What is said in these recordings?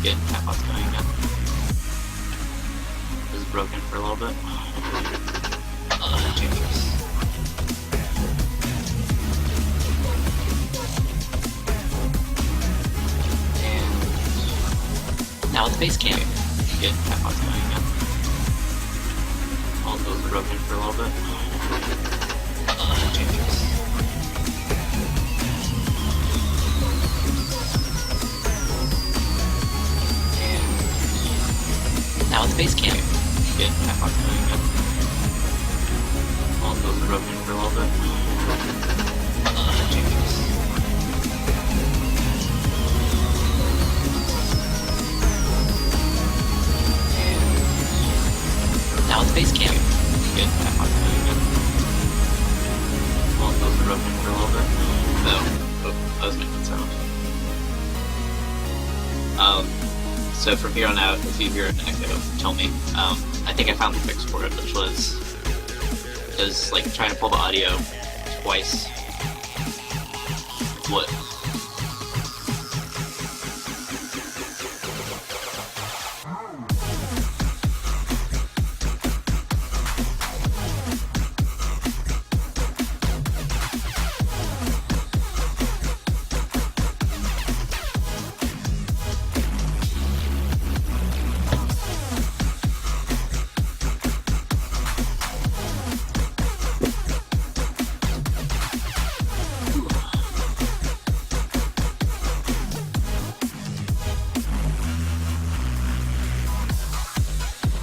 Getting catbots going again. This is broken for a little bit. Changes. And now it's base camp. Getting catbots going again. All those are broken for a little bit. Changes. Now it's base camp. Getting catbots going again. All those are broken for a little bit. Changes. And now it's base camp. Getting catbots going again. All those are broken for a little bit. Oh, I was making sound. So from here on out, if you hear an echo, tell me. I think I found the fix for it, which was like trying to pull the audio twice. What?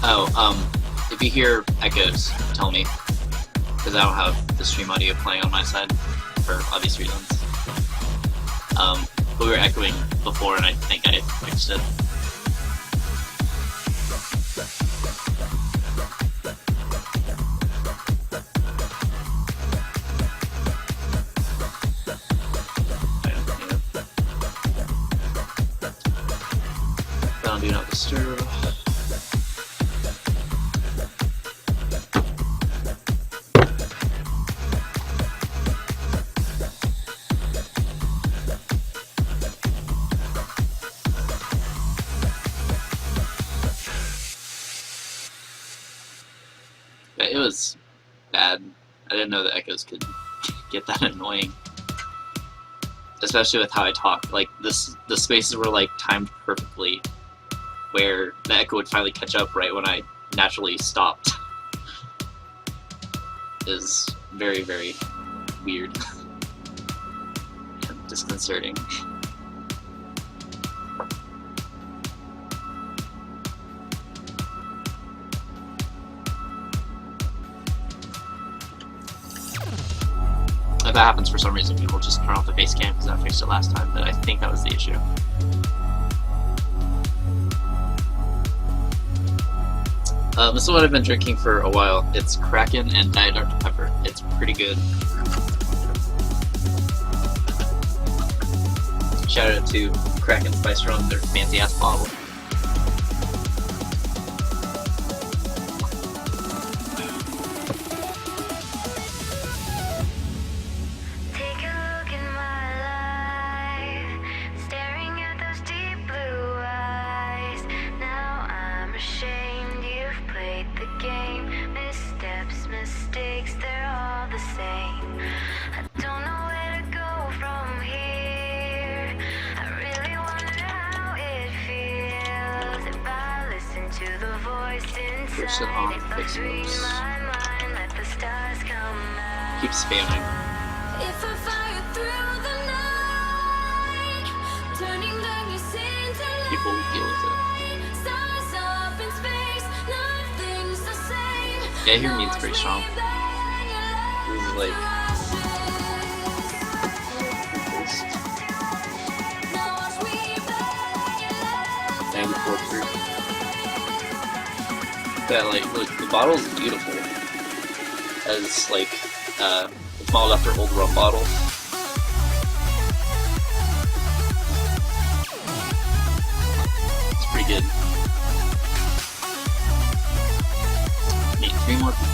Oh, if you hear echoes, tell me, because I don't have the stream audio playing on my side, for obvious reasons. But we were echoing before, and I think I fixed it. Then do not disturb. It was bad. I didn't know the echoes could get that annoying. Especially with how I talk. Like, the spaces were like timed perfectly, where the echo would finally catch up right when I naturally stopped. Is very, very weird. And disconcerting. If that happens for some reason, people just turn off the base cam because I fixed it last time, but I think that was the issue. This is what I've been drinking for a while. It's Kraken and Diet Dr. Pepper. It's pretty good. Shout out to Kraken Spice Rum, their fancy ass bottle. Mistakes, they're all the same. I don't know where to go from here. I really wonder how it feels if I listen to the voice inside. If I free my mind, let the stars come out. Keep spamming. If I fire through the night, turning darkness into light. People will deal with it. Stars up in space, nothing's the same. Yeah, here means pretty strong. This is like 94 proof. Yeah, like look, the bottle is beautiful. As like it's modeled after old rum bottles. It's pretty good. Need 3 more people.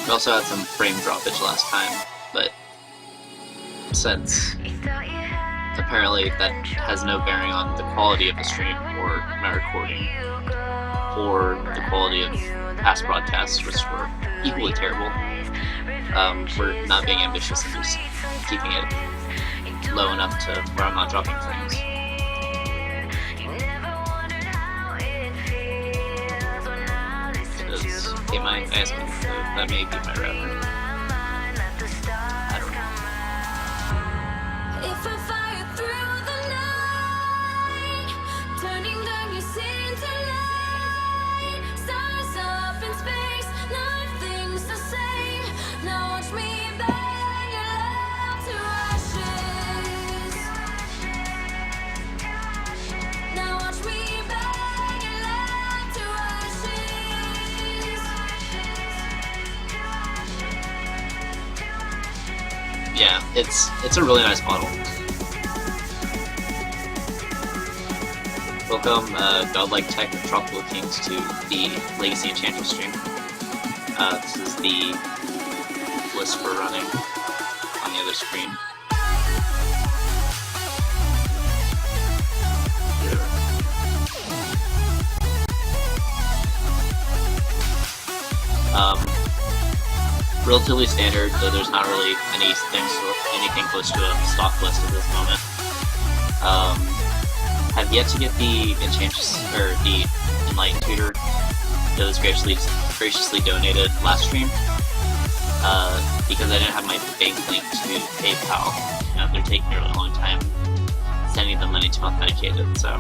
We also had some frame droppage last time, but since apparently that has no bearing on the quality of the stream or my recording or the quality of past broadcasts, which were equally terrible, we're not being ambitious and just keeping it low enough to where I'm not dropping frames. Because, hey, my ass, that may be my rapper. I don't know. If I fire through the night, turning darkness into light, stars up in space, nothing's the same. Now watch me burn your love to ashes. Now watch me burn your love to ashes. Yeah, it's a really nice model. Welcome, Godlike Tech and Tropical Kings to the Legacy Enchantress stream. This is the list we're running on the other screen. Relatively standard, though there's not really anything close to a stock list at this moment. Have yet to get the Enchantress, or the Enlightened Tutor that was graciously donated last stream, because I didn't have my bank link to PayPal. You know, they're taking a really long time sending the money to authenticate it, so.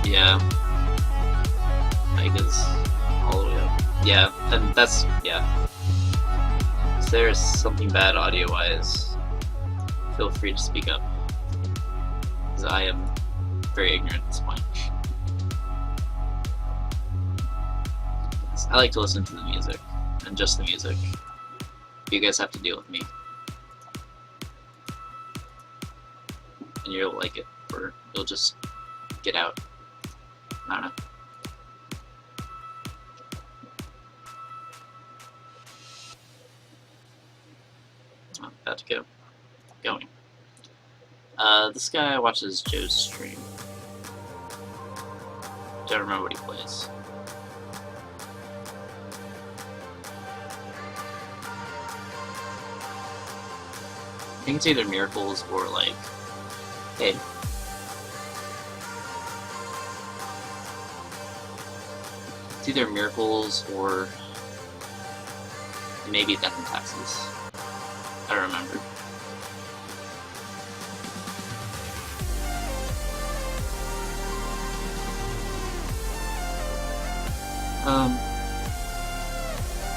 Yeah. Is all the way up. Yeah, and that's, yeah. If there's something bad audio-wise, feel free to speak up. Because I am very ignorant at this point. I like to listen to the music, and just the music. You guys have to deal with me. And you'll like it, or you'll just get out. I don't know. About to go. Going. This guy watches Joe's stream. Don't remember what he plays. I think it's either Miracles or like, hey. It's either Miracles or maybe Death and Taxes. I don't remember.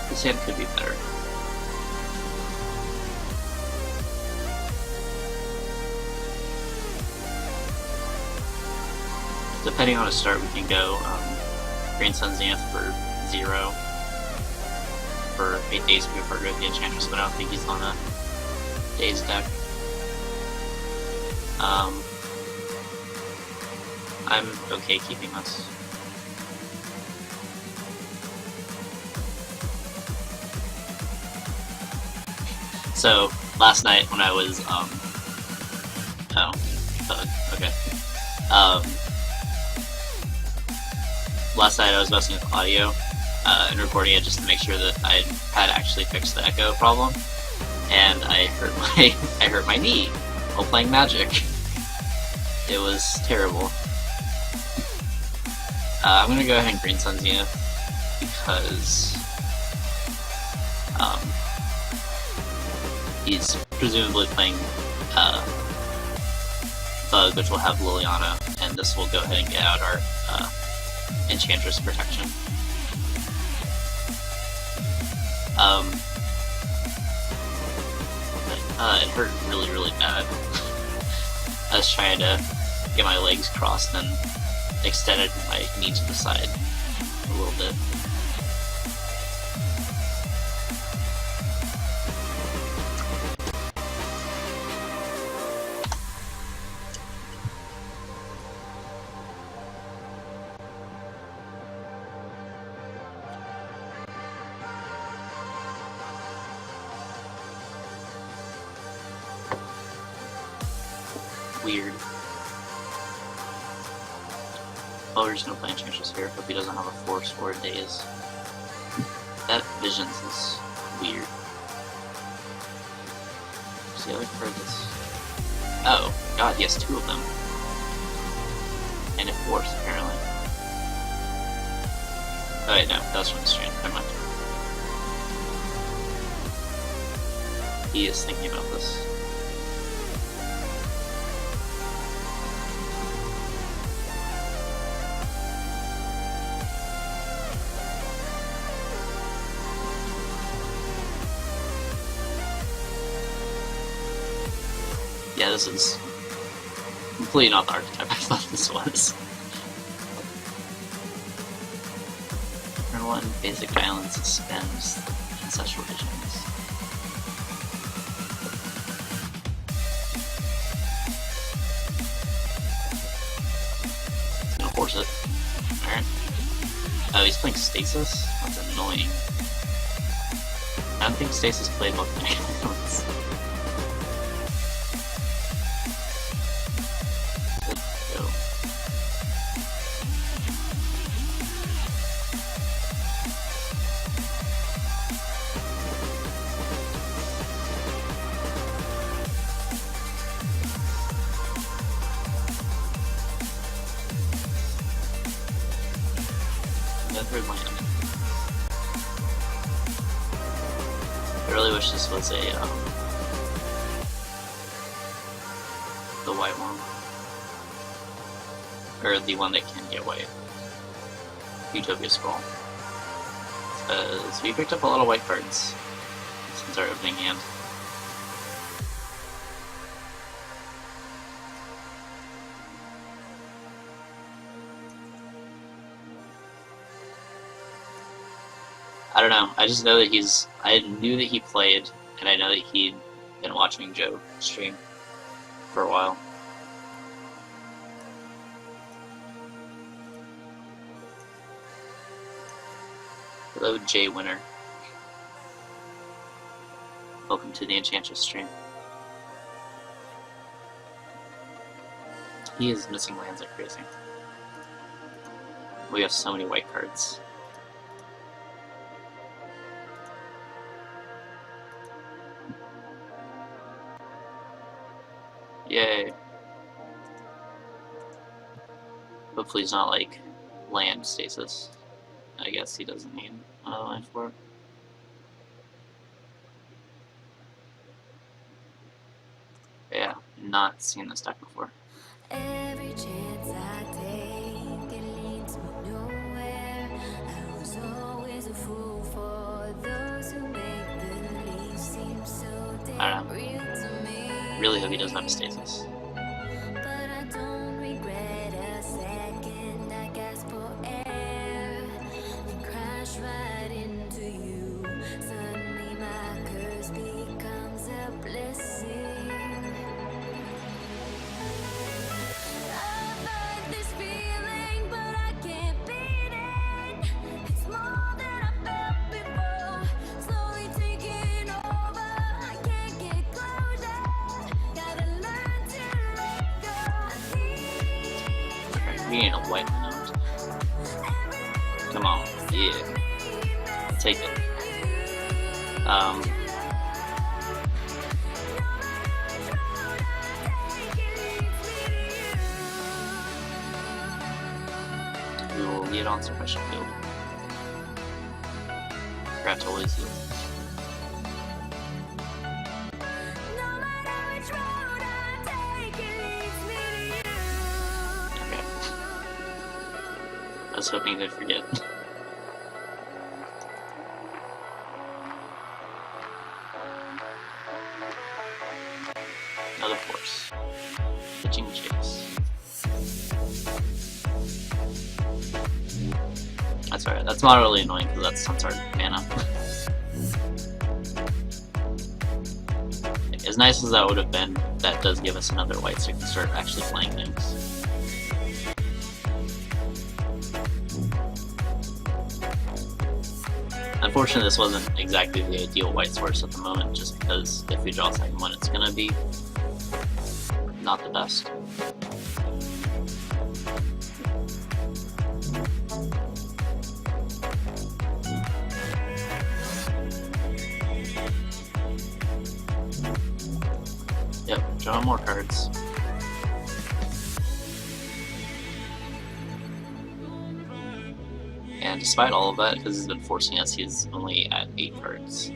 This hand could be better. Depending on a start, we can go Green Sun Zenith for 0 for 8 days before the Enchantress, but I don't think he's on a Days deck. I'm okay keeping this. So last night when I was okay. Last night I was messing with audio and recording it just to make sure that I had actually fixed the echo problem. And I hurt my knee while playing Magic. It was terrible. I'm gonna go ahead and Green Sun Zenith because he's presumably playing Bug, which will have Liliana, and this will go ahead and get out our Enchantress protection. It hurt really, really bad. I was trying to get my legs crossed and extended my knee to the side a little bit. weird. Oh, we're just gonna play Enchantress here. Hope he doesn't have a Force or a Daze. That Visions is weird. See, I like for this. Oh, god, he has two of them. And a Force, apparently. Oh wait, no, that was from the stream. Never mind. He is thinking about this. Yeah, this is completely not the archetype I thought this was. Turn 1, basic violence suspends ancestral visions. He's gonna force it. Alright. Oh, he's playing Stasis? That's annoying. I don't think Stasis played both violence. I really wish this was a, the white one. Or the one that can get white. Utopia Scroll. So we picked up a lot of white cards since our opening hand. I don't know, I just know that I knew that he played, and I know that he'd been watching Joe stream for a while. Hello, Jay Winner. Welcome to the Enchantress stream. He is missing lands like crazy. We have so many white cards. Yay. Hopefully he's not like land stasis. I guess he doesn't need another land for it. Yeah, not seen this deck before. Every chance I take, it leads me nowhere. I was always a fool for those who make believe seem so damn real to me. Really hope he doesn't have a stasis. But I don't regret a second. I gasp for air and crash right into you. Suddenly my curse becomes a blessing. I fight this feeling, but I can't beat it. It's more than I felt before. Slowly taking over. I can't get closure. Gotta learn to let go. We need a white note. Come on, yeah. Take it. We will lead on suppression field. Perhaps always heal. Okay. I was hoping they'd forget. Another force. Pitching chase. That's alright, that's not really annoying because that's our mana. As nice as that would have been, that does give us another white so we can start actually playing things. Unfortunately, this wasn't exactly the ideal white source at the moment, just because if we draw a second one, it's gonna be not the best. Yep, draw more cards. And despite all of that, because he's been forcing us, he's only at 8 cards.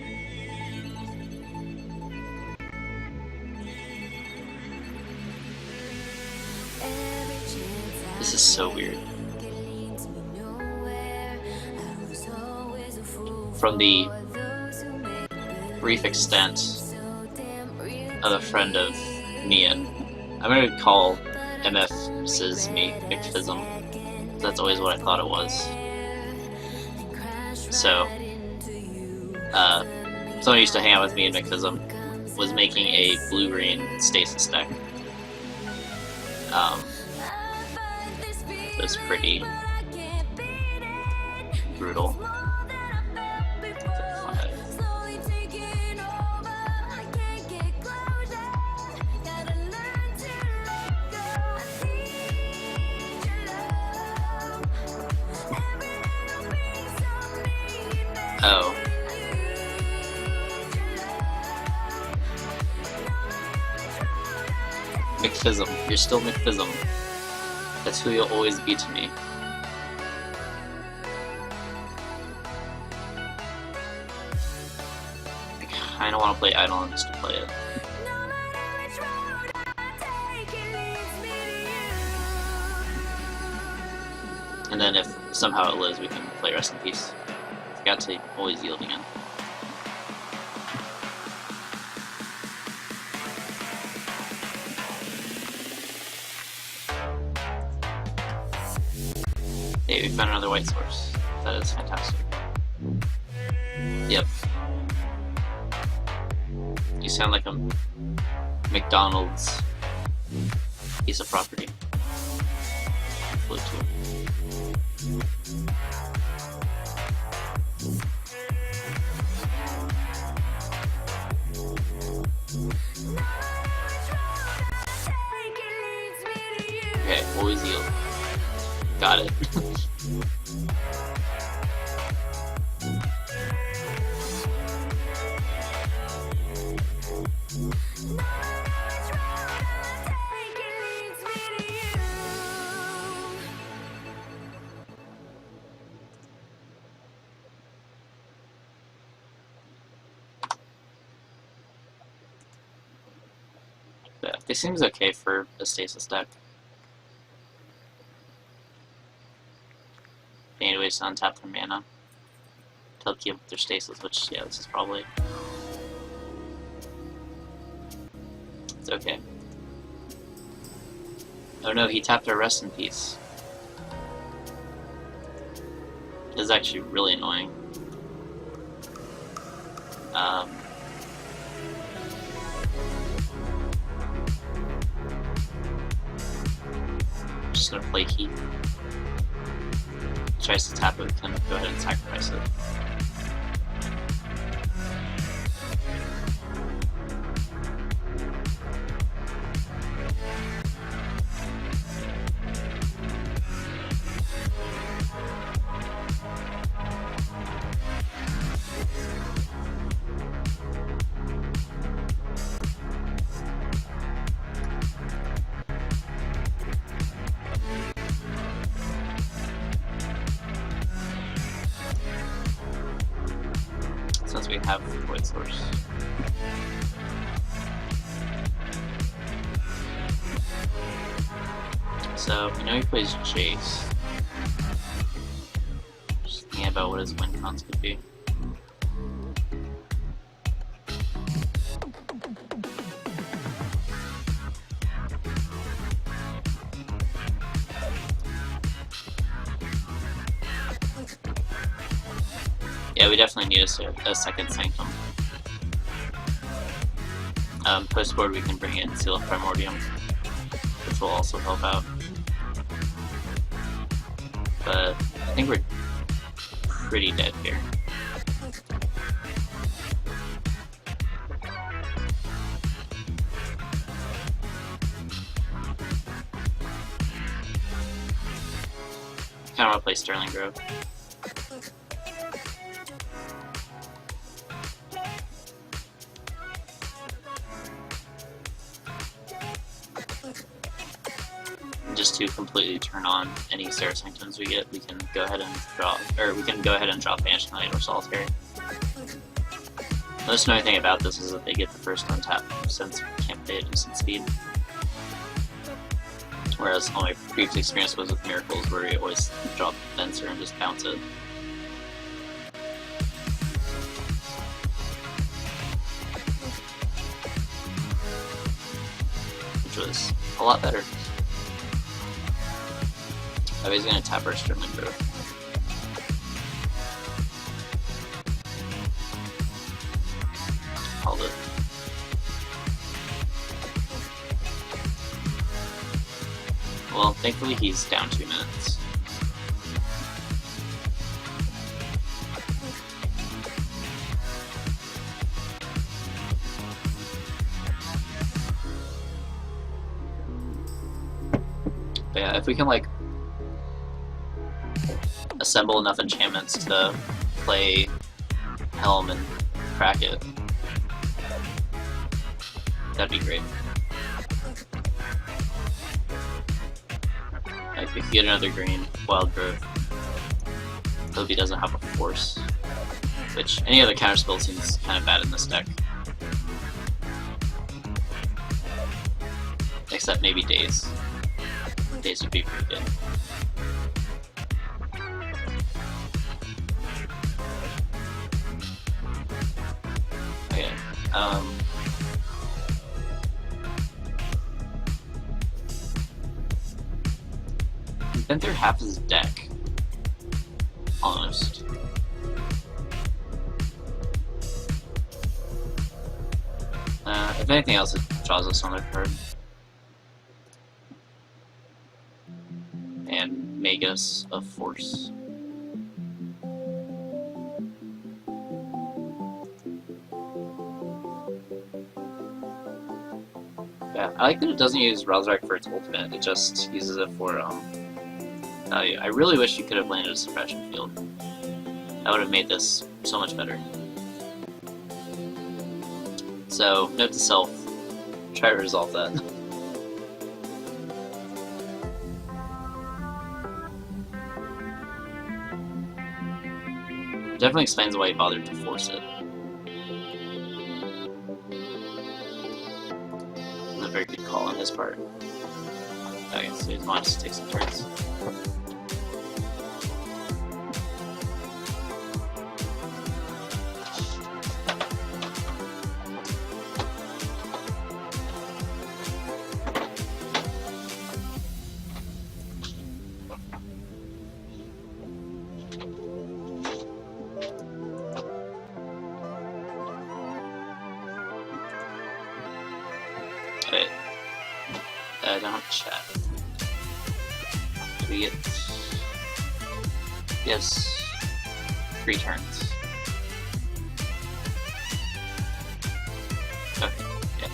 This is so weird. From the brief extent of a friend of Mian, I'm going to call MF's McPhism. That's always what I thought it was. So, someone used to hang out with me in McPhism, was making a blue-green stasis deck. It was pretty brutal. Oh. McPhism. You're still McPhism. That's who you'll always be to me. I kinda wanna play Eidolon just to play it. And then if somehow it lives, we can play Rest in Peace. Got to always yield again. Hey, we found another white source. That is fantastic. Yep. You sound like a McDonald's piece of property. Blue tool. Okay, always yield. Got it. Yeah, this seems okay for a stasis deck. They need ways to untap their mana to keep up their stasis, which, yeah, this is probably... It's okay. Oh no, he tapped our Rest in Peace. This is actually really annoying. I'm just gonna play Heath. Tries to tap it, we can go ahead and sacrifice it. Since we have void source. So, we know he plays Jace. Just thinking about what his win cons could be. Yeah, we definitely need a second Sanctum. Post-board we can bring in Seal of Primordium, which will also help out. But I think we're pretty dead here. kind of want to play Sterling Grove. Just to completely turn on any Sarah Sanctums we get, we can go ahead and draw, or we can go ahead and drop Vanishing Light or Solitary. The most annoying thing about this is that they get the first untap since we can't play it at decent speed. Whereas all my previous experience was with Miracles, where we always drop Fencer and just bounce it. Which was a lot better. I was gonna tap our Sterling Grove. Hold it. Well, thankfully he's down 2 minutes. But yeah, if we can like assemble enough enchantments to play Helm and crack it, that'd be great. Like, we could get another green, Wild Growth. Hope he doesn't have a Force, which any other counterspell seems kind of bad in this deck. Except maybe Daze. Daze would be pretty good. Okay, he's been through half his deck. Almost. If anything else, it draws us another card. And make us a Force. Yeah, I like that it doesn't use Razorback for its ultimate, it just uses it for value. I really wish you could have landed a suppression field. That would have made this so much better. So, note to self, try to resolve that. Definitely explains why he bothered to force it. A very good call on his part. Okay, so he wants to take some turns. Wait. I don't have chat. We get... Yes. 3 turns. Okay, yeah.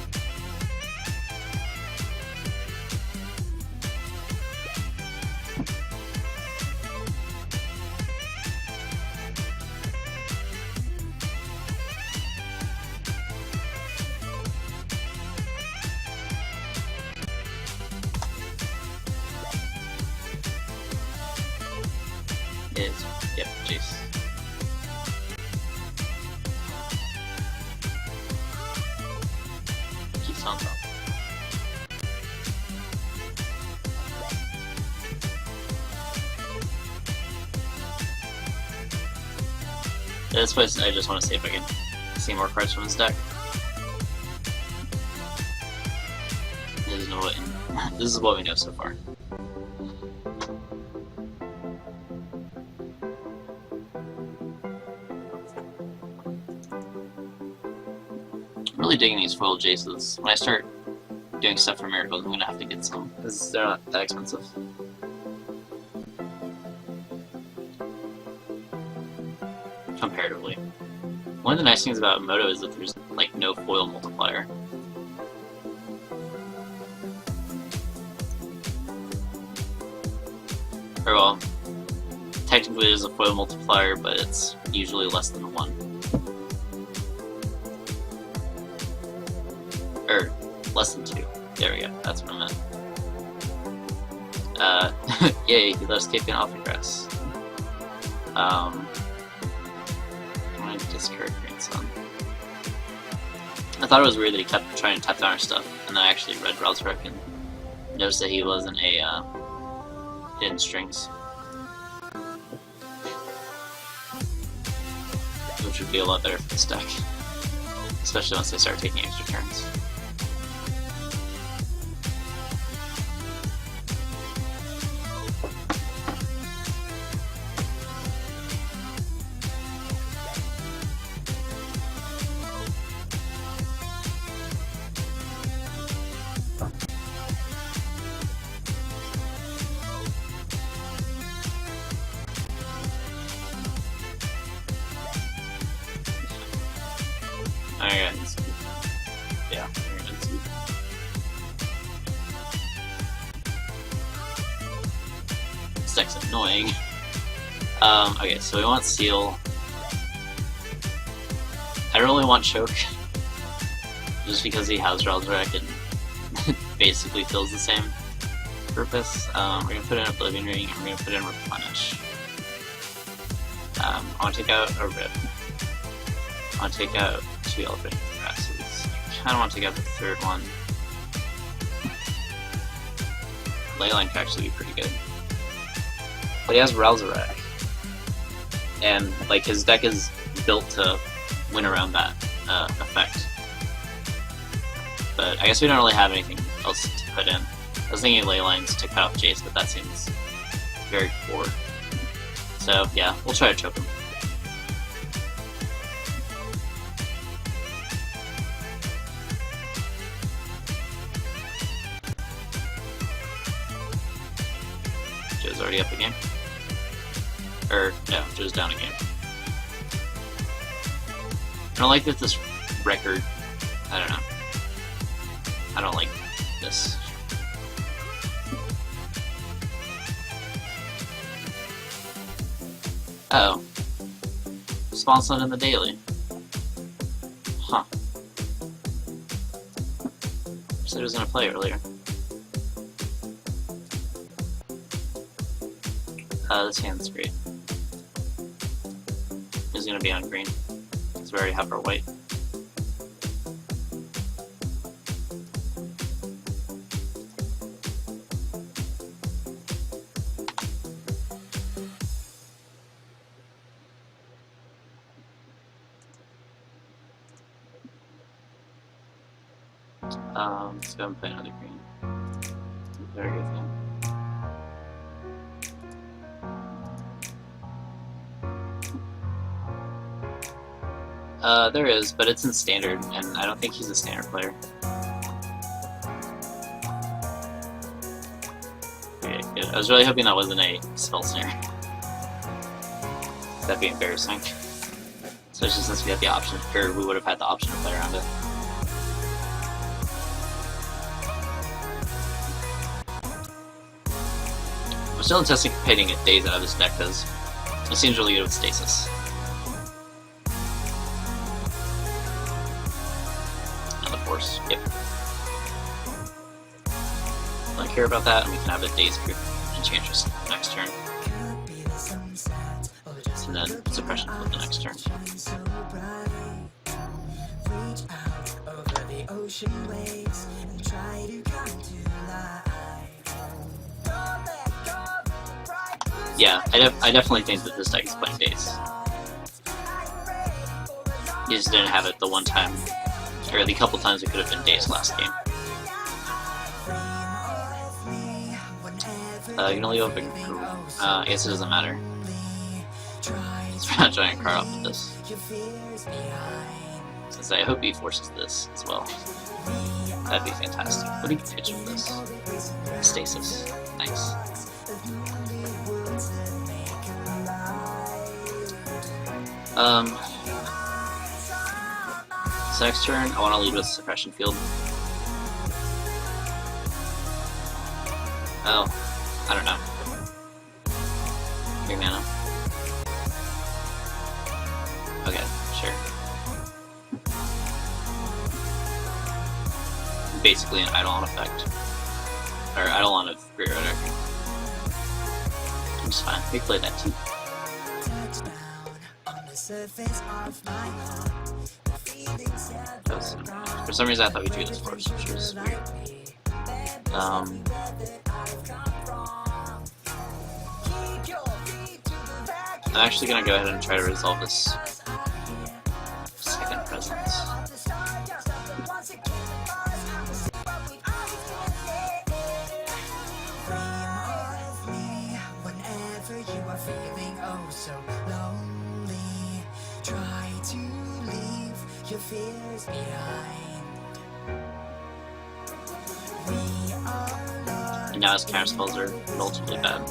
Is, yep, Jace. Keeps on top. At this place, I just want to see if I can see more cards from this deck. This is what we know so far. I'm really digging these foil Jaces. When I start doing stuff for Miracles, I'm gonna have to get some, because they're not that expensive. Comparatively. One of the nice things about Moto is that there's like no foil multiplier. Or well, technically there's a foil multiplier, but it's usually less than 1. Or less than 2. There we go, that's what I meant. Yay, he let escape off the grass. I'm gonna discard Green Sun. I thought it was weird that he kept trying to tap down our stuff, and then I actually read Ralsrek and noticed that he wasn't a hidden strings. Which would be a lot better for this deck. Especially once they start taking extra turns. Alright, yeah, this deck's annoying. Okay, so we want Seal. I don't really want Choke, just because he has Ralsrek and basically fills the same purpose. We're gonna put in Oblivion Ring and we're gonna put in Replenish. I want to take out a Rip. I want to take out 2 Elevating Grasses. I kinda want to take out the 3rd one. Leyline could actually be pretty good. But he has Ralsrek. And, like, his deck is built to win around that effect. But I guess we don't really have anything else to put in. I was thinking Leylines to cut off Jace, but that seems very poor. So, yeah, we'll try to choke him. Joe's already up a game. Or, no, Joe's down a game. I don't like that this record, I don't know. I don't like this. Uh oh. Spawn's not in the daily. Huh. Said he was gonna play earlier. This hand's great. He's gonna be on green, because we already have our white. Let's go and play another green. Very good thing. There is, but it's in standard, and I don't think he's a standard player. Okay, good. I was really hoping that wasn't a spell snare. That'd be embarrassing. Especially since we had the option, or we would have had the option to play around it. I'm still anticipating a Daze out of this deck because it seems really good with Stasis. And the Force, yep. Don't care about that, and we can have a Daze Enchantress next turn. And then Suppression flip the next turn. Yeah, I definitely think that this deck is playing Daze. He just didn't have it the one time, or the couple times it could have been Daze last game. You can leave open. I guess it doesn't matter. Let's try a giant card off of this. Since I hope he forces this as well. That'd be fantastic. What do you pitch with this? Stasis. Nice. So next turn, I want to lead with Suppression Field. Oh, I don't know. 3 mana. basically an Eidolon effect. Or Eidolon of Great Rhetoric. I'm just fine. We played that too. For some reason I thought we drew this first, which was weird. I'm actually gonna go ahead and try to resolve this second presence. Your fears behind. And now his counter spells are relatively bad.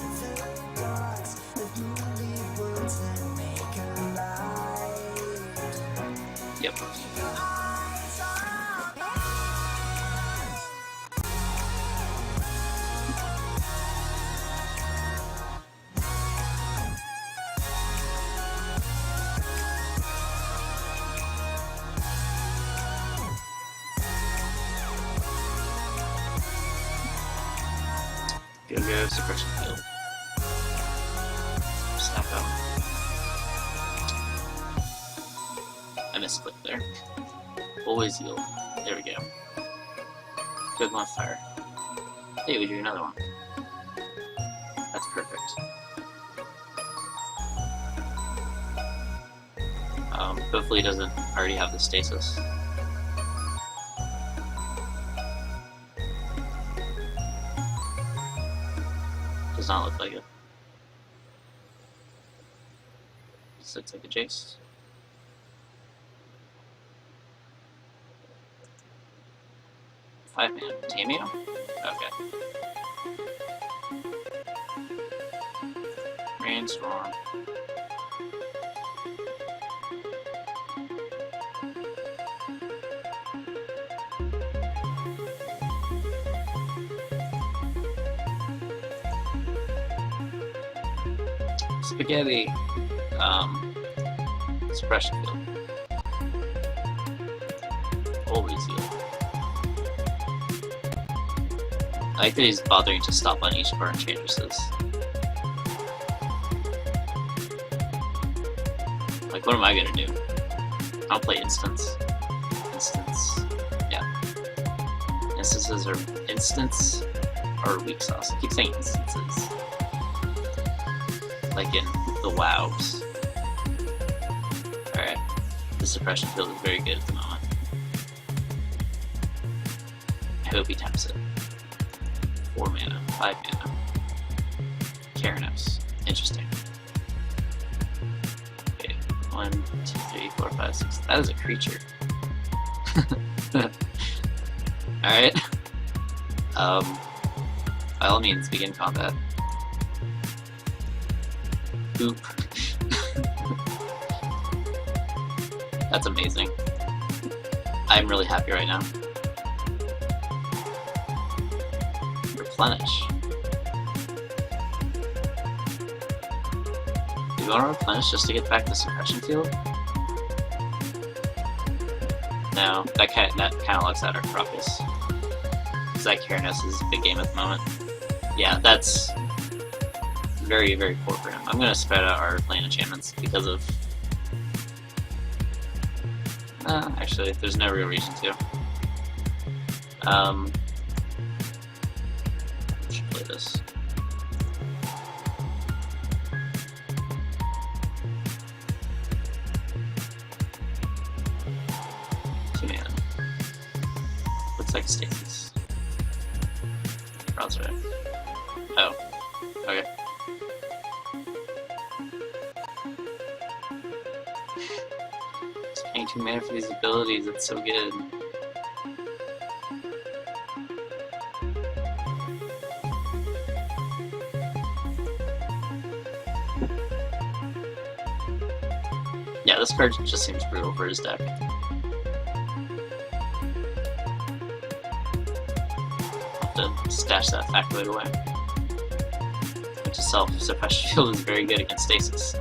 Yep. Go suppression field. Snap out. I misclicked there. Always yield. There we go. Good modifier. Hey, we drew another one. That's perfect. Hopefully he doesn't already have the stasis. Does not look like it. This looks like a Jace. Five man. Tamio? Okay. Rainstorm. Spaghetti. Suppression field. Always yield. I like that he's bothering to stop on each burn changes this. Like, what am I gonna do? I'll play instance. Instance. Yeah. Instances are instance or weak sauce. I keep saying instances. Like in the WoWs. Alright. The suppression field is very good at the moment. I hope he taps it. 4 mana, 5 mana. Keranos. Interesting. Okay, 1, 2, 3, 4, 5, 6. That is a creature. Alright. By all means, begin combat. Oop. That's amazing. I'm really happy right now. Replenish. Do you want to replenish just to get back the suppression field? No, that kind of looks at our Crocus. Because that Keranos is a big game at the moment. Yeah, that's very, very poor for him. I'm going to spread out our land enchantments because of... actually, there's no real reason to. I should play this. Two mana. Looks like Stasis. Browser. Oh. Okay. Just paying 2 mana for these abilities, it's so good. Yeah, this card just seems brutal for his deck. I'll have to stash that factoid away. Which itself, Suppression Field is very good against Stasis.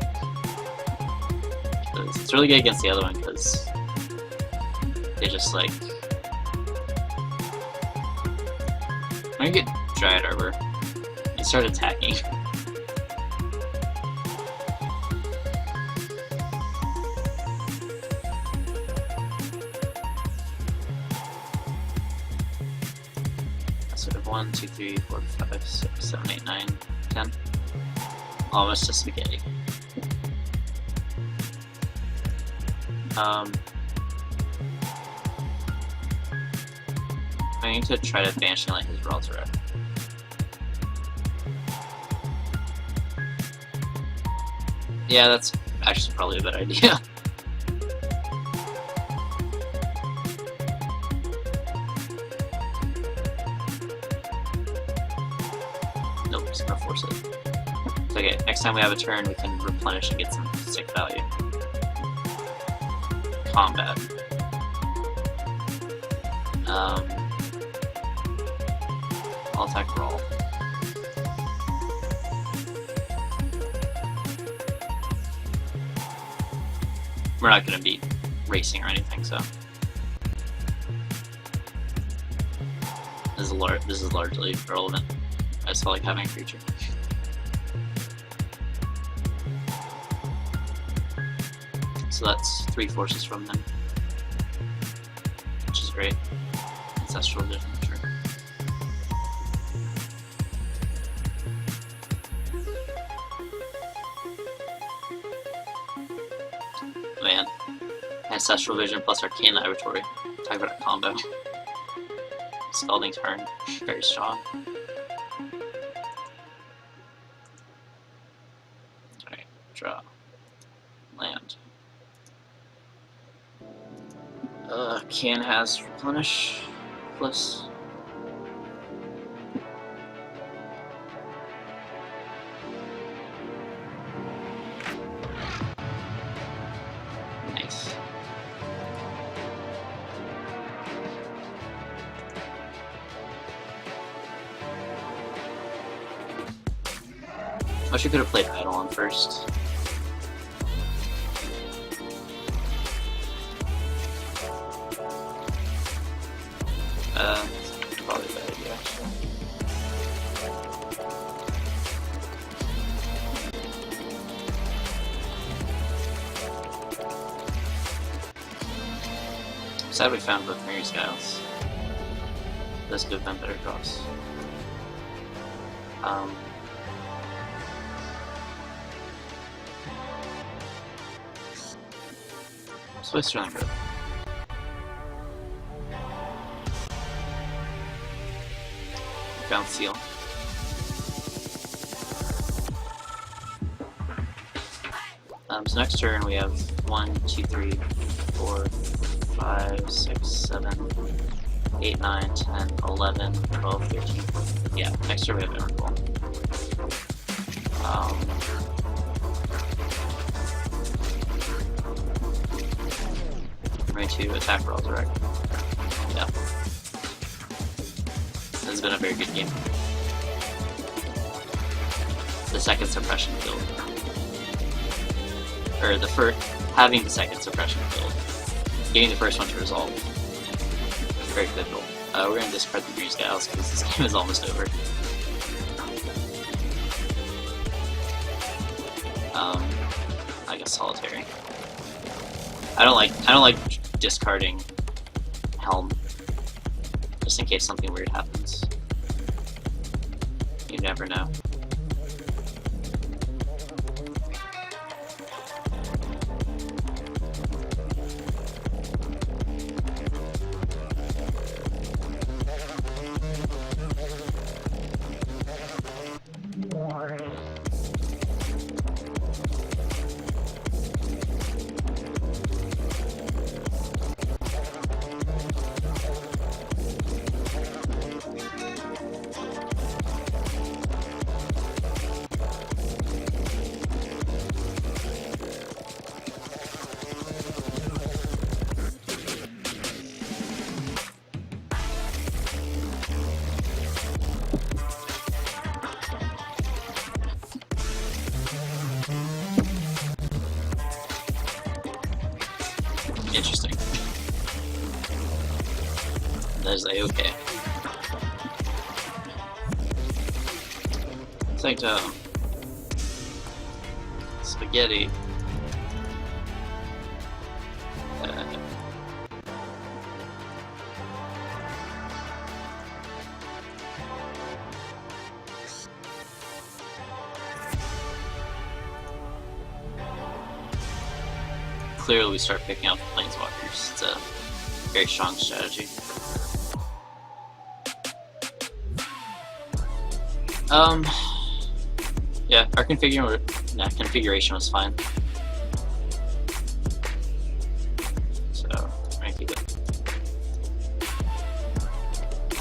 It's really good against the other one because they just like I'm gonna get Dryad Arbor and start attacking. Sort of 1, 2, 3, 4, 5, 6, 7, 8, 9, 10. Almost a spaghetti. I need to try to Banshee Light his Reltorette. Yeah, that's actually probably a bad idea. Nope, just gonna force it. It's okay, next time we have a turn, we can replenish and get some stick value. Combat. I'll attack roll. We're not going to be racing or anything, so this is largely irrelevant. I just felt like having a creature. So that's 3 forces from them, which is great. Ancestral Vision, sure. Man, Ancestral Vision plus Arcane Laboratory. Talk about a combo. Scalding Turn, very strong. Alright, draw. Land. Can has Replenish plus. Nice. Wish I could have played Eidolon first. Probably a bad idea, actually. Sad we found both Mary Styles. This could have been better draws. So I surrender. Found Seal. So next turn we have 1, 2, 3, 4, 5, 6, 7, 8, 9, 10, 11, 12, 13. Yeah, next turn we have Emrakul. Ready to attack Reltorette. Yeah. This has been a very good game. The second suppression build. Or the first, having the second suppression build. Getting the first one to resolve. Very pivotal. We're going to discard the Breeze Gals because this game is almost over. I guess Solitary. I don't like discarding Helm. Just in case something weird happens. You never know. Interesting. That is A-okay. like spaghetti. Clearly, we start picking up the planeswalkers. It's a very strong strategy. Yeah, our configuration was fine. So, we're gonna keep it.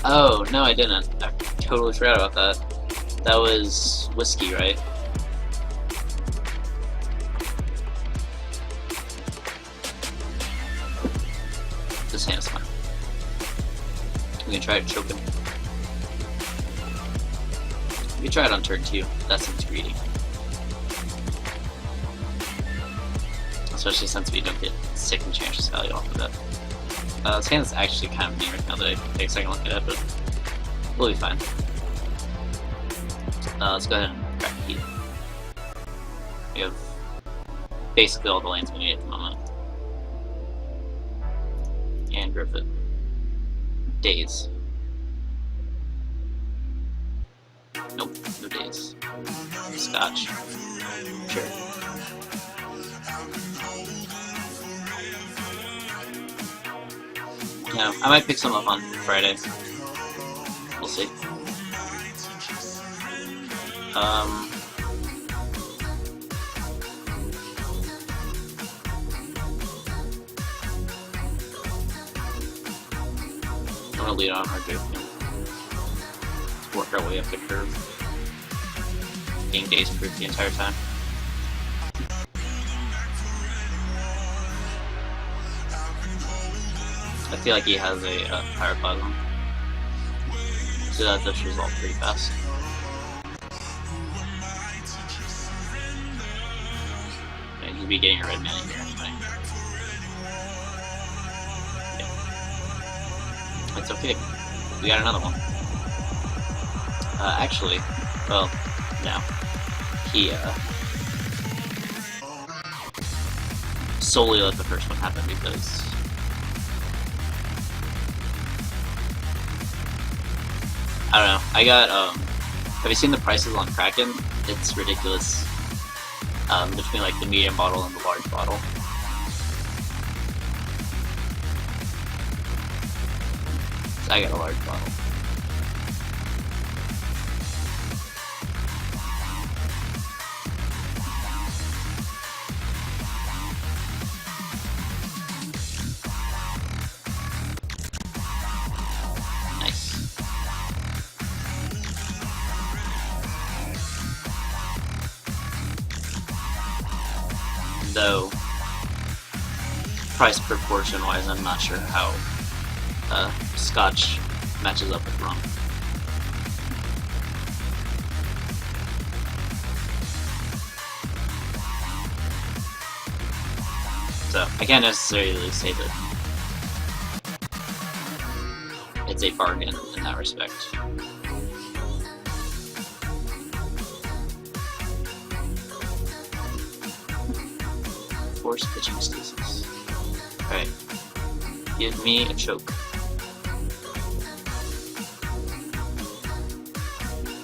Oh, no, I didn't. I totally forgot about that. That was whiskey, right? This hand's fine. We can try to choke him. We can try it on turn 2. That seems greedy. Especially since we don't get 6 enchantress value off of it. This hand's actually kind of near now that I take a second look at it, but we'll be fine. Let's go ahead and crack the heat. We have basically all the lands we need at the moment. And Griffith. Days. Nope, no days. Scotch. Sure. Yeah, I might pick some up on Friday. We'll see. I'm gonna lead on our joke. Work our way up the curve. Being days proof the entire time. I feel like he has a Pyroclasm. So that does resolve pretty fast. Okay, he'll be getting a red mana here anyway. Yeah. It's okay. We got another one. Actually, well, no. He, solely let the first one happen because I don't know. I got, have you seen the prices on Kraken? It's ridiculous. Between like the medium bottle and the large bottle. So I got a large bottle. Though, price proportion wise, I'm not sure how Scotch matches up with rum. So, I can't necessarily say that it's a bargain in that respect. Force pitching stasis. Alright. Give me a choke.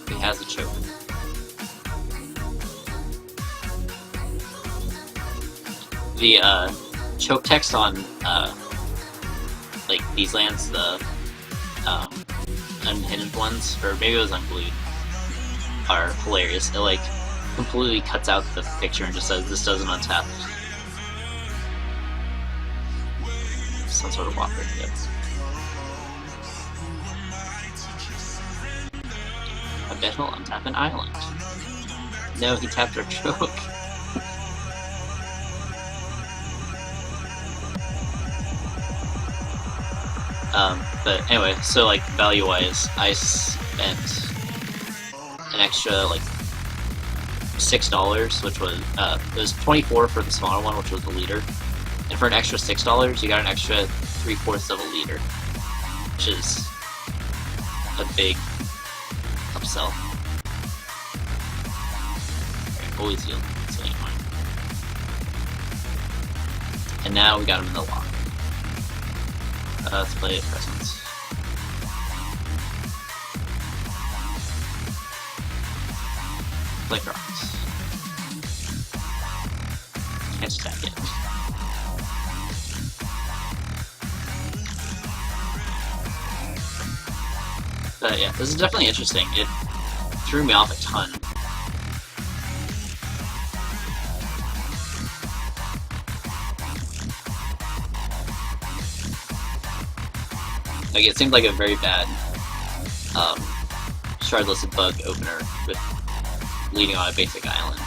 He has a choke. The choke text on like these lands, the unhinged ones, or maybe it was unglued, are hilarious. It like completely cuts out the picture and just says this doesn't untap. Some sort of walker, yep. I bet he'll untap an island. No, he tapped our choke. But anyway, so like value-wise, I spent an extra like $6, which was it was $24 for the smaller one, which was the leader. And for an extra $6, you got an extra 3/4 of a liter, which is a big upsell. always healed, so anyway. And now we got him in the lock. Let's play Presence. Play Rocks. Can't stack it. But yeah, this is definitely interesting. It threw me off a ton. Like, it seemed like a very bad shardless bug opener with leading on a basic island.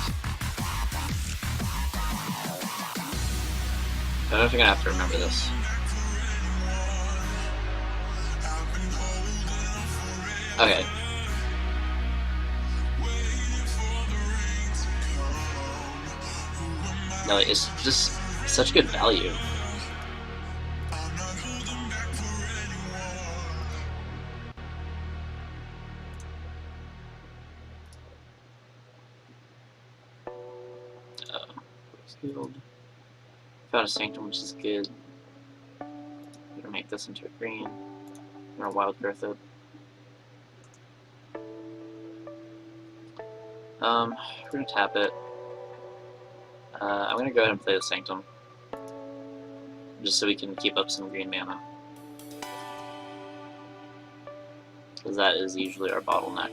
I don't know if you're gonna have to remember this. Okay. No, it's just such good value. Field. Found a Sanctum, which is good. I'm gonna make this into a green. I'm gonna wild growth it. We're gonna tap it. I'm gonna go ahead and play the Sanctum, just so we can keep up some green mana, because that is usually our bottleneck.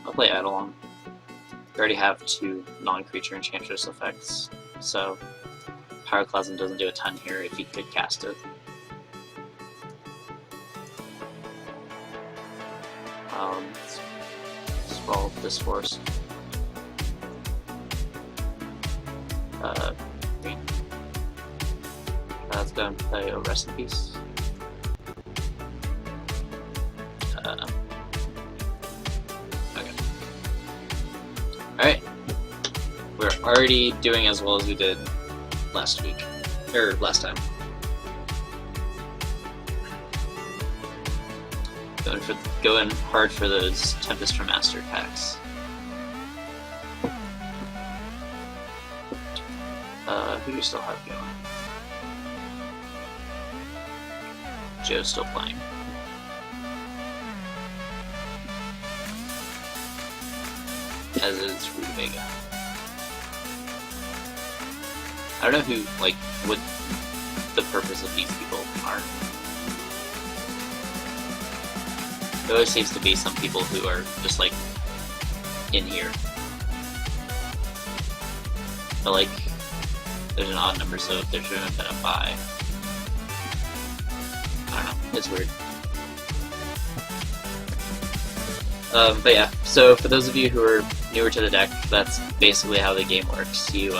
I'll play Eidolon. We already have 2 non-creature Enchantress effects, so Pyroclasm doesn't do a ton here if he could cast it. Let's roll this force. Green. Let's go and play a Rest in Peace. Alright, we're already doing as well as we did last week, or last time. Going hard for those Tempest for Master packs. Who do we still have going? Joe's still playing. As is Rutabaga. I don't know who, like, what the purpose of these people are. There always seems to be some people who are just, like, in here. But, like, there's an odd number, so there shouldn't have been a buy. I don't know, it's weird. But yeah, so for those of you who are newer to the deck, that's basically how the game works. You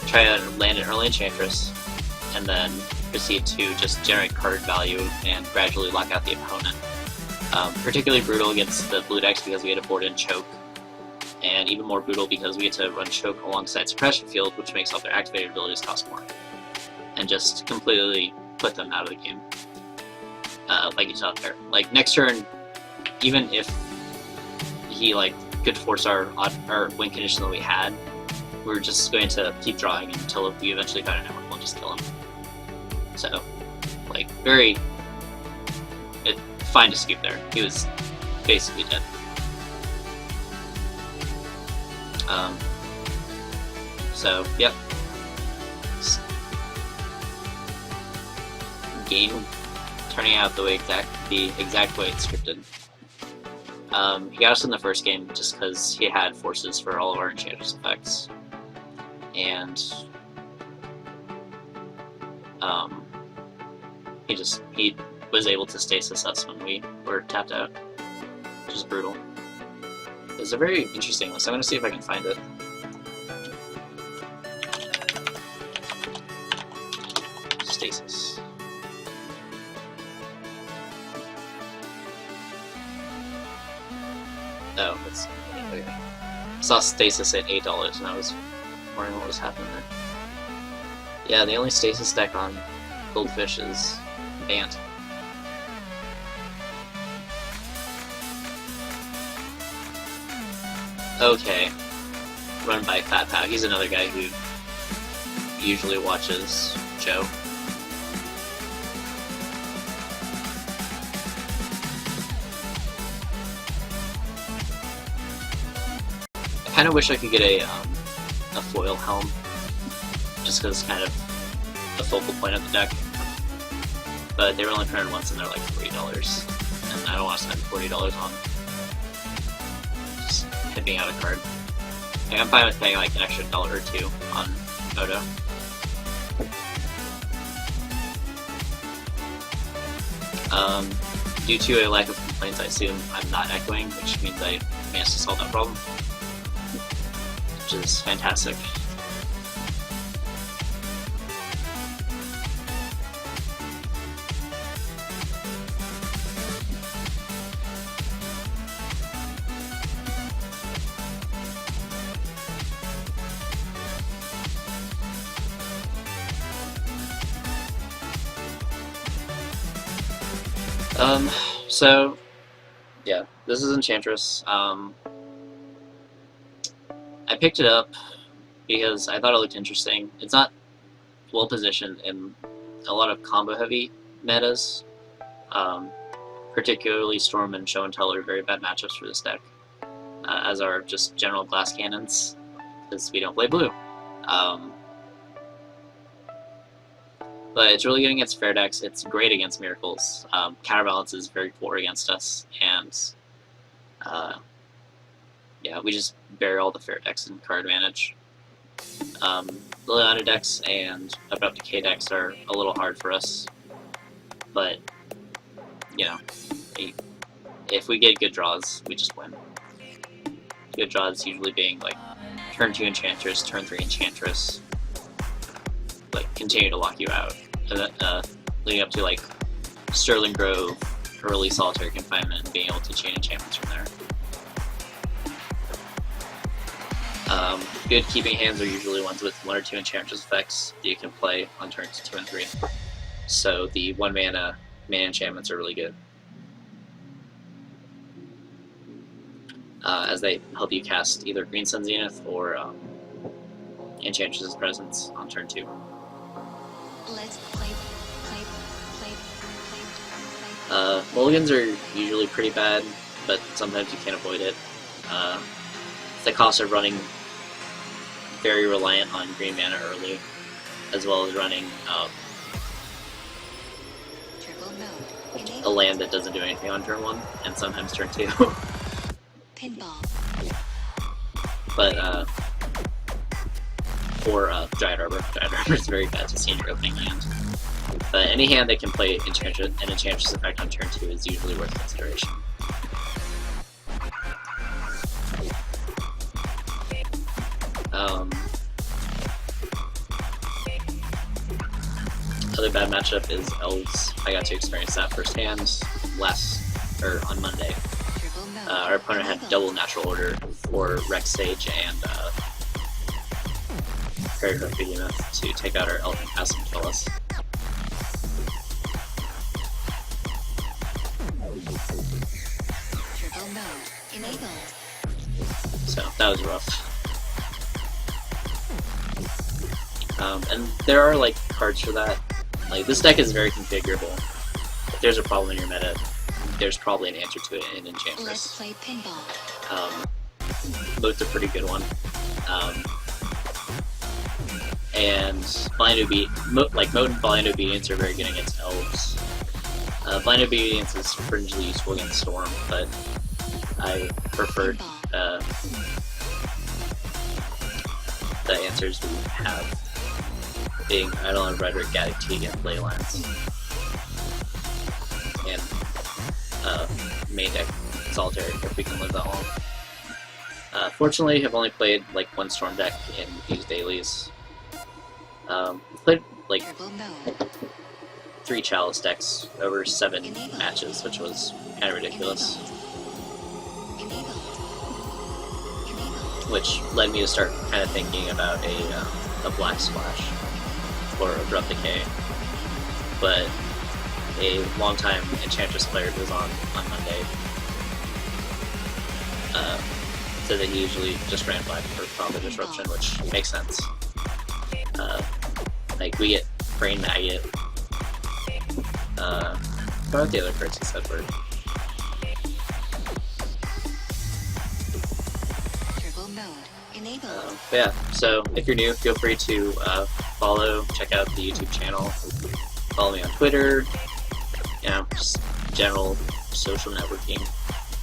try to land an early Enchantress, and then proceed to just generate card value and gradually lock out the opponent. Particularly brutal against the blue decks because we had to board in Choke, and even more brutal because we get to run Choke alongside Suppression Field, which makes all their activated abilities cost more, and just completely put them out of the game. Like it's out there. Like next turn, even if he like could force our win condition that we had, we're just going to keep drawing until we eventually got an network. We'll just kill him. So, like, fine to scoop there. He was basically dead. So, yep. Game turning out the exact way it's scripted. He got us in the first game just because he had forces for all of our Enchantress effects. And he was able to stasis us when we were tapped out, which is brutal. It's a very interesting list. I'm going to see if I can find it. Stasis. Oh, that's okay. I saw Stasis at $8 and I was wondering what was happening there. Yeah, the only Stasis deck on Goldfish is Bant. Okay. Run by Fat Pow. He's another guy who usually watches Joe. I kind of wish I could get a foil helm, just because it's kind of the focal point of the deck. But they were only printed once and they're like $40, and I don't want to spend $40 on just hipping out a card. Like, I'm fine with paying like an extra $1 or $2 on Moto. Due to a lack of complaints, I assume I'm not echoing, which means I managed to solve that problem, which is fantastic. So, yeah, this is Enchantress. I picked it up because I thought it looked interesting. It's not well positioned in a lot of combo-heavy metas. Particularly Storm and Show and Tell are very bad matchups for this deck, as are just general glass cannons, because we don't play blue. But it's really good against fair decks. It's great against miracles. Counterbalance is very poor against us, and yeah, we just bury all the fair decks in card advantage. Liliana decks and Abrupt Decay decks are a little hard for us, but you know, if we get good draws, we just win. Good draws usually being like turn 2 Enchantress, turn 3 Enchantress, like continue to lock you out. Leading up to like Sterling Grove, early Solitary Confinement, and being able to chain enchantments from there. Good keeping hands are usually ones with 1 or 2 Enchantress effects that you can play on turns 2 and 3. So the 1 mana enchantments are really good, as they help you cast either Green Sun Zenith or Enchantress's Presence on turn 2. Let's play. Mulligans are usually pretty bad, but sometimes you can't avoid it. The cost of running very reliant on green mana early, as well as running a land that doesn't do anything on turn 1, and sometimes turn 2. Pinball. But, or Giant Arbor. Giant Arbor is very bad to see in your opening hand. But any hand that can play an Enchantress effect on turn 2 is usually worth consideration. Other bad matchup is Elves. I got to experience that firsthand on Monday. Our opponent had double Natural Order for Rex Sage and Paragraph Behemoth to take out our Elephant Pass and kill us. So that was rough. And there are like cards for that. Like, this deck is very configurable. If there's a problem in your meta, there's probably an answer to it in Enchantress. Let's play pinball. Moat's a pretty good one. And Moat and Blind Obedience are very good against Elves. Blind Obedience is fringely useful against Storm, but I preferred the answers we have being Eidolon, Rhetoric, Gaddock Teague, and Leylands. And main deck Solitary, if we can live that long. Fortunately, I've only played like 1 Storm deck in these dailies. Played like 3 Chalice decks over 7 matches, which was kind of ridiculous. which led me to start kind of thinking about a Black Splash or Abrupt Decay. But a longtime Enchantress player who was on Monday said that he usually just ran Black for Profit Disruption, which makes sense. Like, we get Brain Maggot. What the other cards he said were? But yeah, so if you're new, feel free to follow, check out the YouTube channel, follow me on Twitter, you know, just general social networking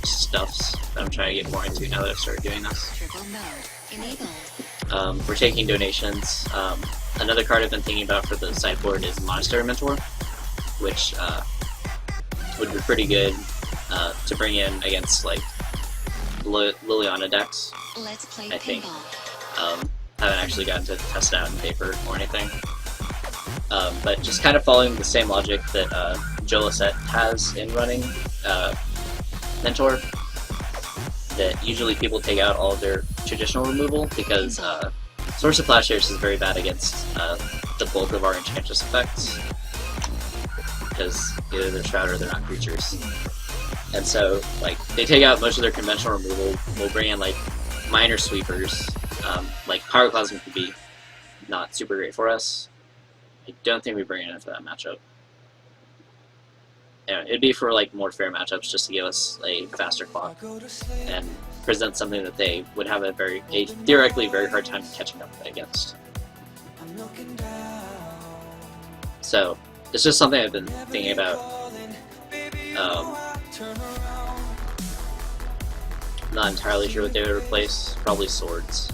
stuffs that I'm trying to get more into now that I've started doing this. We're taking donations. Another card I've been thinking about for the sideboard is Monastery Mentor, which would be pretty good to bring in against like Liliana decks. I think. Haven't actually gotten to test it out in paper or anything. But just kind of following the same logic that Joe Lissette has in running Mentor, that usually people take out all of their traditional removal because Source of Plowshares is very bad against the bulk of our Enchantress effects, because either they're Shroud or they're not creatures. And so, like, they take out most of their conventional removal. We'll bring in, like, minor sweepers. Like, Pyroclasm could be not super great for us. I don't think we bring it in for that matchup. Yeah, it'd be for, like, more fair matchups just to give us a faster clock and present something that they would have a theoretically very hard time catching up against. So, it's just something I've been thinking about. Not entirely sure what they would replace. Probably swords.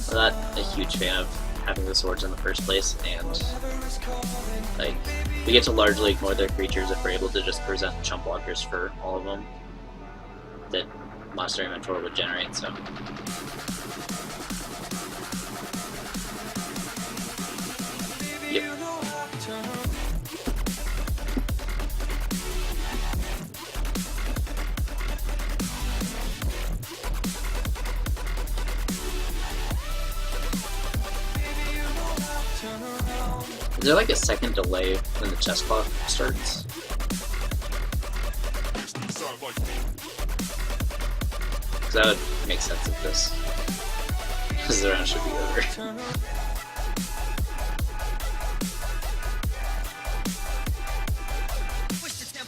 I'm not a huge fan of having the swords in the first place, and like, we get to largely ignore their creatures if we're able to just present chump blockers for all of them that Monastery Mentor would generate. So. Yep. Is there like a second delay when the chess clock starts? Because that would make sense of this. Because the round should be over.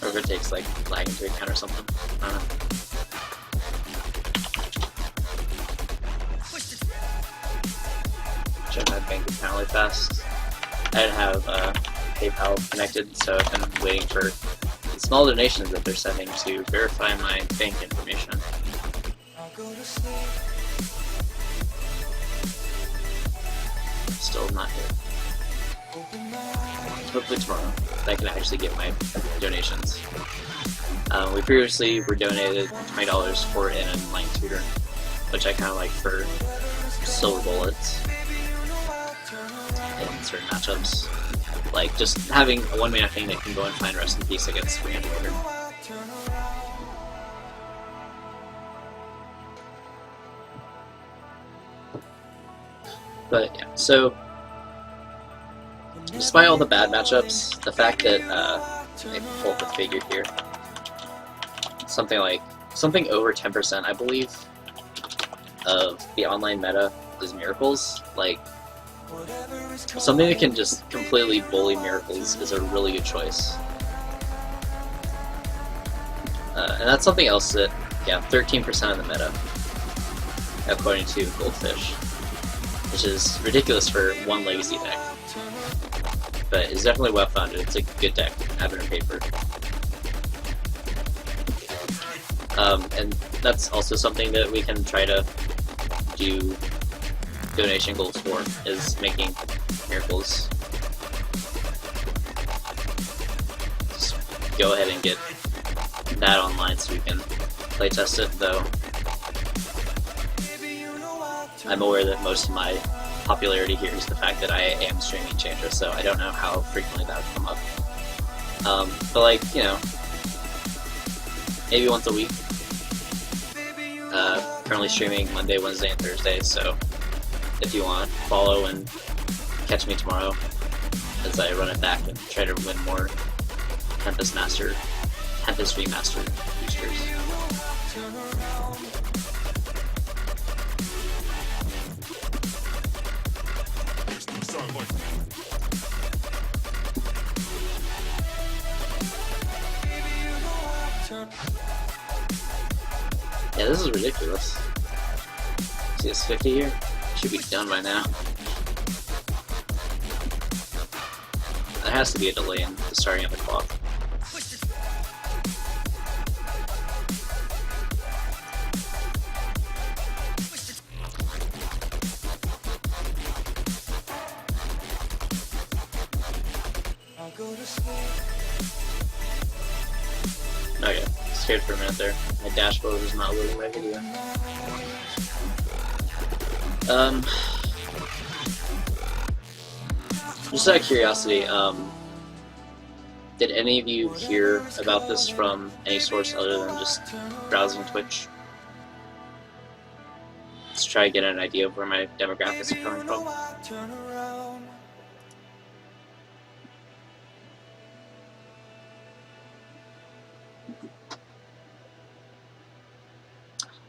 Or if it takes like lag into account or something. I don't know. Check my bank account really fast. I didn't have PayPal connected, so I've been waiting for the small donations that they're sending to verify my bank information. Still not here. Hopefully tomorrow I can actually get my donations. We previously were donated $20 for an online tutor, which I kind of like for silver bullets in certain matchups. Like, just having a one-mana thing that can go and find Rest in Peace against 300 order. But yeah, so despite all the bad matchups, the fact that I pulled the figure here, something over 10%, I believe, of the online meta is Miracles. Like, something that can just completely bully Miracles is a really good choice. And that's something else that, yeah, 13% of the meta, according to Goldfish, which is ridiculous for one legacy deck. But it's definitely well-founded. It's a good deck, having a paper. And that's also something that we can try to do donation goals for, is making Miracles. Just go ahead and get that online so we can playtest it, though I'm aware that most of my popularity here is the fact that I am streaming Enchantress, so I don't know how frequently that would come up. But like, you know, maybe once a week. currently streaming Monday, Wednesday, and Thursday, so if you want, follow and catch me tomorrow as I run it back and try to win more Tempest Remastered boosters. Yeah, this is ridiculous. See this 50 here? Should be done by now. There has to be a delay in the starting of the clock. Okay, scared for a minute there. My dashboard was not loading my video. Just out of curiosity, did any of you hear about this from any source other than just browsing Twitch? Let's try to get an idea of where my demographics are coming from.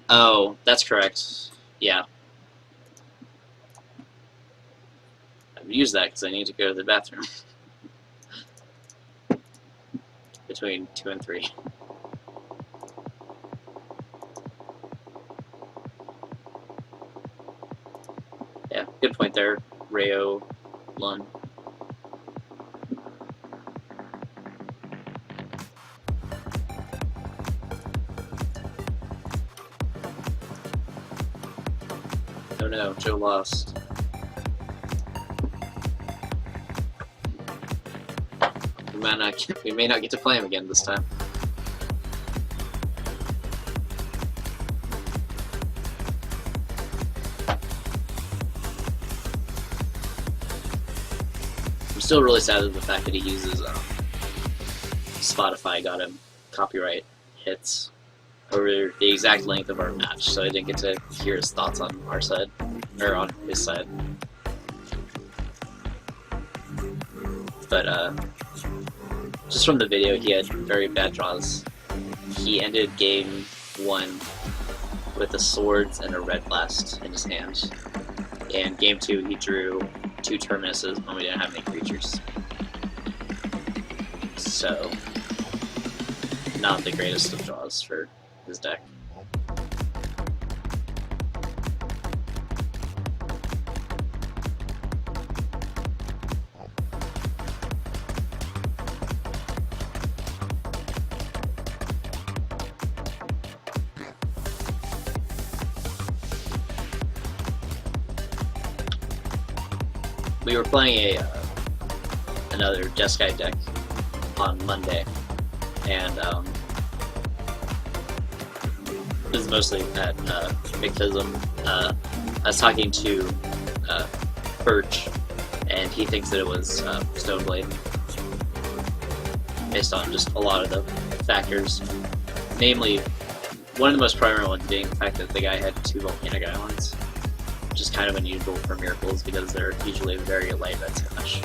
Oh, that's correct. Yeah. I've used that because I need to go to the bathroom. Between 2 and 3. Yeah, good point there, Rayo Lund. Oh no, Joe lost. We may not get to play him again this time. I'm still really sad at the fact that he uses Spotify got him copyright hits over the exact length of our match, so I didn't get to hear his thoughts on our side, or on his side. But just from the video, he had very bad draws. He ended game 1 with the swords and a red blast in his hand. And game 2, he drew 2 terminuses when we didn't have any creatures. So, not the greatest of draws for his deck. We were playing another Jeskai deck on Monday, and this is mostly at Mictism. I was talking to Birch, and he thinks that it was Stoneblade, based on just a lot of the factors. Namely, one of the most primary ones being the fact that the guy had 2 volcanic islands, which is kind of unusual for miracles because they're usually very light red smash.